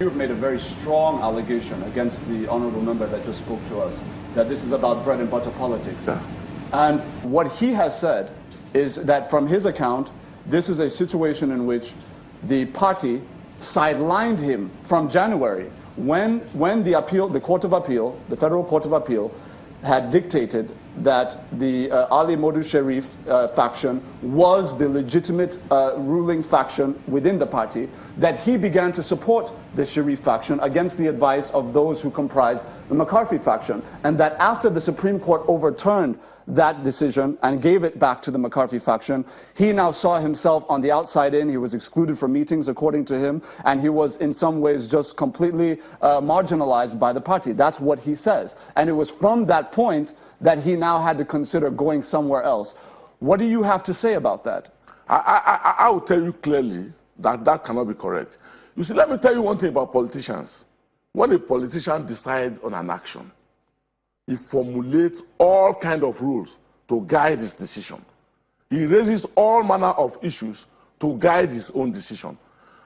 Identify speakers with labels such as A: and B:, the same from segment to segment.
A: You've made a very strong allegation against the honorable member that just spoke to us, that this is about bread and butter politics.
B: Yeah.
A: And what he has said is that from his account, this is a situation in which the party sidelined him from January when the Court of Appeal, the Federal Court of Appeal, had dictated that the Ali Modu Sharif faction was the legitimate ruling faction within the party, that he began to support the Sharif faction against the advice of those who comprised the McCarthy faction, and that after the Supreme Court overturned that decision and gave it back to the McCarthy faction, he now saw himself on the outside in. He was excluded from meetings, according to him, and he was in some ways just completely marginalized by the party. That's what he says. And it was from that point that he now had to consider going somewhere else. What do you have to say about that?
B: I will tell you clearly that that cannot be correct. You see, let me tell you one thing about politicians. When a politician decides on an action, he formulates all kinds of rules to guide his decision. He raises all manner of issues to guide his own decision.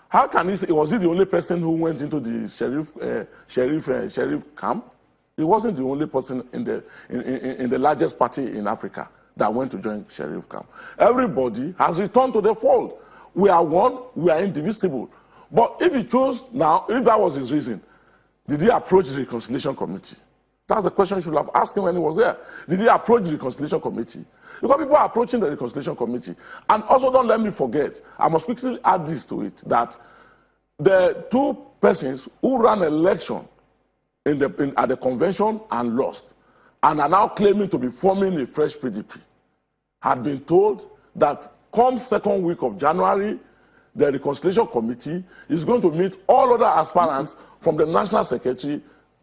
B: How can he say, was he the only person who went into the sheriff camp? He wasn't the only person in the largest party in Africa that went to join Sharif camp. Everybody has returned to the fold. We are one, we are indivisible. But if he chose now, if that was his reason, did he approach the Reconciliation Committee? That's the question you should have asked him when he was there. Did he approach the Reconciliation Committee? Because people are approaching the Reconciliation Committee. And also, don't let me forget, I must quickly add this to it, that the two persons who ran an election at the convention and lost, and are now claiming to be forming a fresh PDP, had been told that come second week of January, the Reconciliation Committee is going to meet all other aspirants from the National Secretary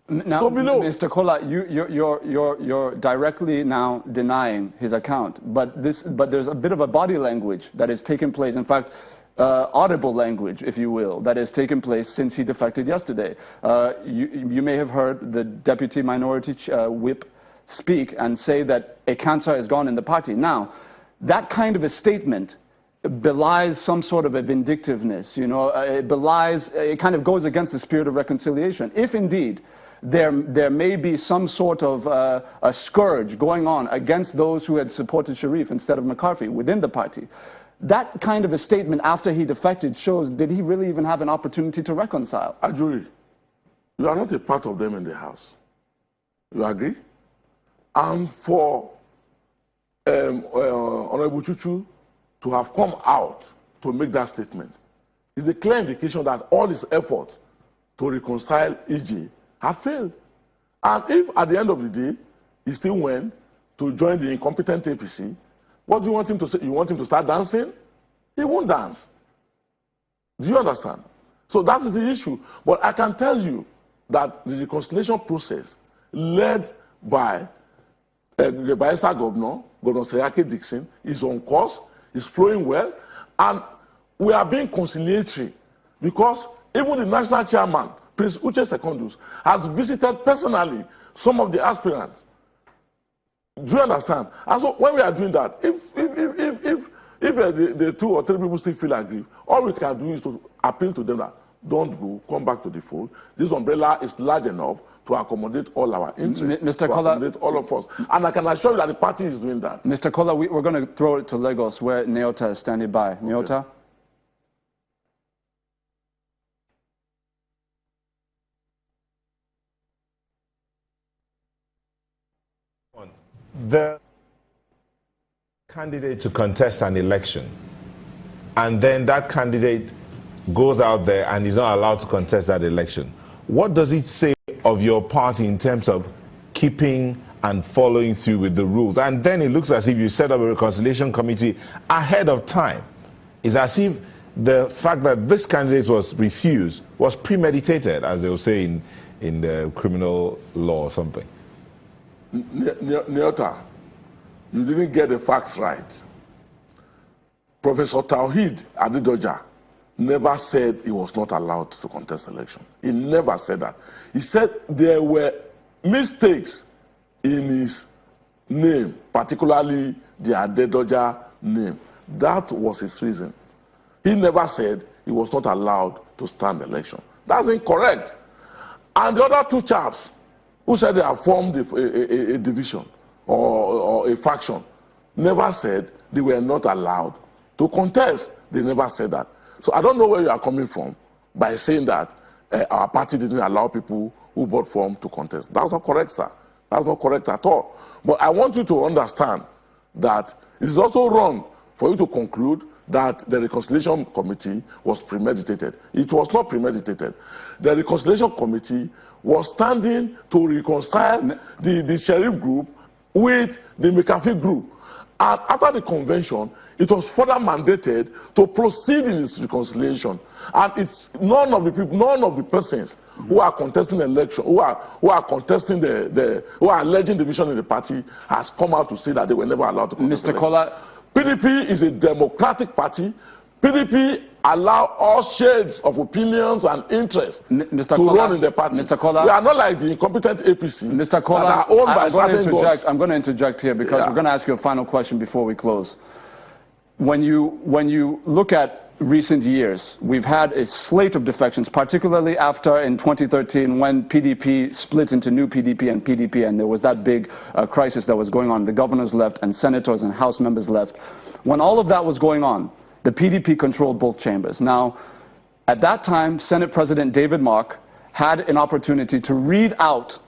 A: now, Mr. Kola, you're directly now denying his account, but there's a bit of a body language that is taking place. In fact, audible language, if you will, that has taken place since he defected yesterday. You may have heard the Deputy Minority Whip speak and say that a cancer is gone in the party. Now, that kind of a statement belies some sort of a vindictiveness, you know, it kind of goes against the spirit of reconciliation. If indeed there may be some sort of a scourge going on against those who had supported Sharif instead of McCarthy within the party, that kind of a statement after he defected shows, did he really even have an opportunity to reconcile?
B: Ajuri, you are not a part of them in the House. You agree? And for Honorable Chuchu to have come out to make that statement is a clear indication that all his efforts to reconcile EJ had failed. And if at the end of the day, he still went to join the incompetent APC, what do you want him to say? You want him to start dancing? He won't dance. Do you understand? So that is the issue. But I can tell you that the reconciliation process led by the Bayelsa Governor Seriake Dixon, is on course, is flowing well, and we are being conciliatory because even the national chairman, Prince Uche Secondus, has visited personally some of the aspirants. Do you understand? And so when we are doing that, if the two or three people still feel aggrieved, all we can do is to appeal to them that don't go, come back to the fold. This umbrella is large enough to accommodate all our interests,
A: Mr.
B: to accommodate all of us. And I can assure you that the party is doing that.
A: Mr. Kola, we're going to throw it to Lagos, where Neota is standing by. Okay. Neota?
C: The candidate to contest an election, and then that candidate goes out there and is not allowed to contest that election. What does it say of your party in terms of keeping and following through with the rules? And then it looks as if you set up a reconciliation committee ahead of time. It's as if the fact that this candidate was refused was premeditated, as they will say in the criminal law or something.
B: Neota, you didn't get the facts right. Professor Tawhid Adedoja never said he was not allowed to contest election. He never said that. He said there were mistakes in his name, particularly the Adedoja name. That was his reason. He never said he was not allowed to stand election. That's incorrect. And the other two chaps who said they have formed a division or a faction never said they were not allowed to contest. They never said that. So I don't know where you are coming from by saying that our party didn't allow people who bought form to contest. That's not correct, sir. That's not correct at all. But I want you to understand that it is also wrong for you to conclude that the Reconciliation Committee was premeditated. It was not premeditated. The Reconciliation Committee was standing to reconcile the Sheriff group with the McAfee group. And after the convention, it was further mandated to proceed in its reconciliation. And it's none of the persons who are contesting the election, who are contesting who are alleging division in the party, has come out to say that they were never allowed to contest.
A: Mr. Kola,
B: PDP is a democratic party. PDP allow all shades of opinions and interests
A: Mr.
B: to
A: Kola,
B: run in the party.
A: Mr. Kola,
B: we are not like the incompetent APC
A: Mr. Kola,
B: that are owned by certain gods.
A: I'm going to interject here because we're going to ask you a final question before we close. When you look at recent years, we've had a slate of defections, particularly after in 2013 when PDP split into new PDP and PDP, and there was that big crisis that was going on. The governors left and senators and House members left. When all of that was going on, the PDP controlled both chambers. Now, at that time, Senate President David Mark had an opportunity to read out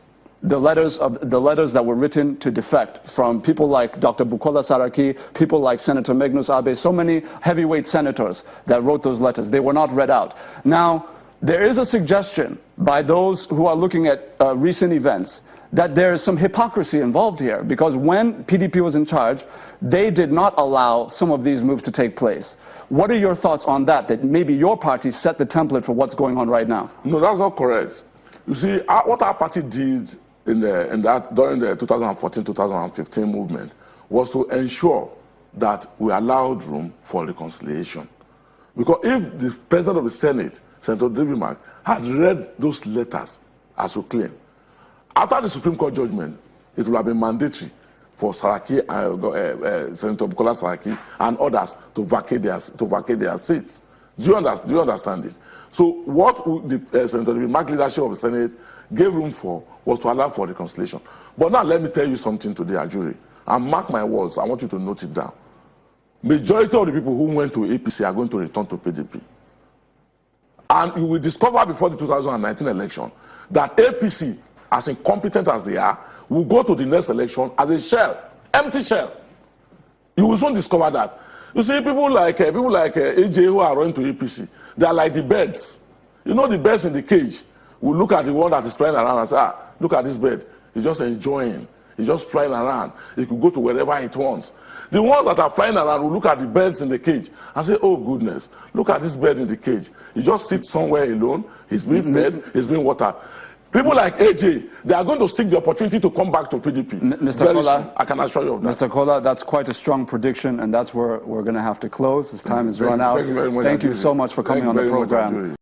A: the letters that were written to defect from people like Dr. Bukola Saraki, people like Senator Magnus Abe, so many heavyweight senators that wrote those letters. They were not read out. Now, there is a suggestion by those who are looking at recent events that there is some hypocrisy involved here, because when PDP was in charge, they did not allow some of these moves to take place. What are your thoughts on that maybe your party set the template for what's going on right now?
B: No, that's not correct. You see, what our party did during the 2014-2015 movement was to ensure that we allowed room for reconciliation. Because if the President of the Senate, Senator David Mark, had read those letters as you claim, after the Supreme Court judgment, it would have been mandatory for Saraki, Senator Bukola Saraki and others to vacate their seats. Do you understand this? So what the Senator David Mark leadership of the Senate gave room for was to allow for reconciliation. But now let me tell you something today, Ajuri, and mark my words, I want you to note it down. Majority of the people who went to APC are going to return to PDP. And you will discover before the 2019 election that APC, as incompetent as they are, will go to the next election as a shell, empty shell. You will soon discover that. You see, people like AJ who are running to APC, they are like the birds. You know the birds in the cage will look at the one that is flying around and say, look at this bird. He's just enjoying. He's just flying around. He could go to wherever it wants. The ones that are flying around will look at the birds in the cage and say, oh goodness, look at this bird in the cage. He just sits somewhere alone. He's being fed. He's being watered. People like AJ, they are going to seek the opportunity to come back to PDP.
A: Mr. Kola,
B: I can assure you of that.
A: Mr. Kola, that's quite a strong prediction, and that's where we're going to have to close. This time has run out.
B: Thank you very much.
A: Thank you so much for coming on the program.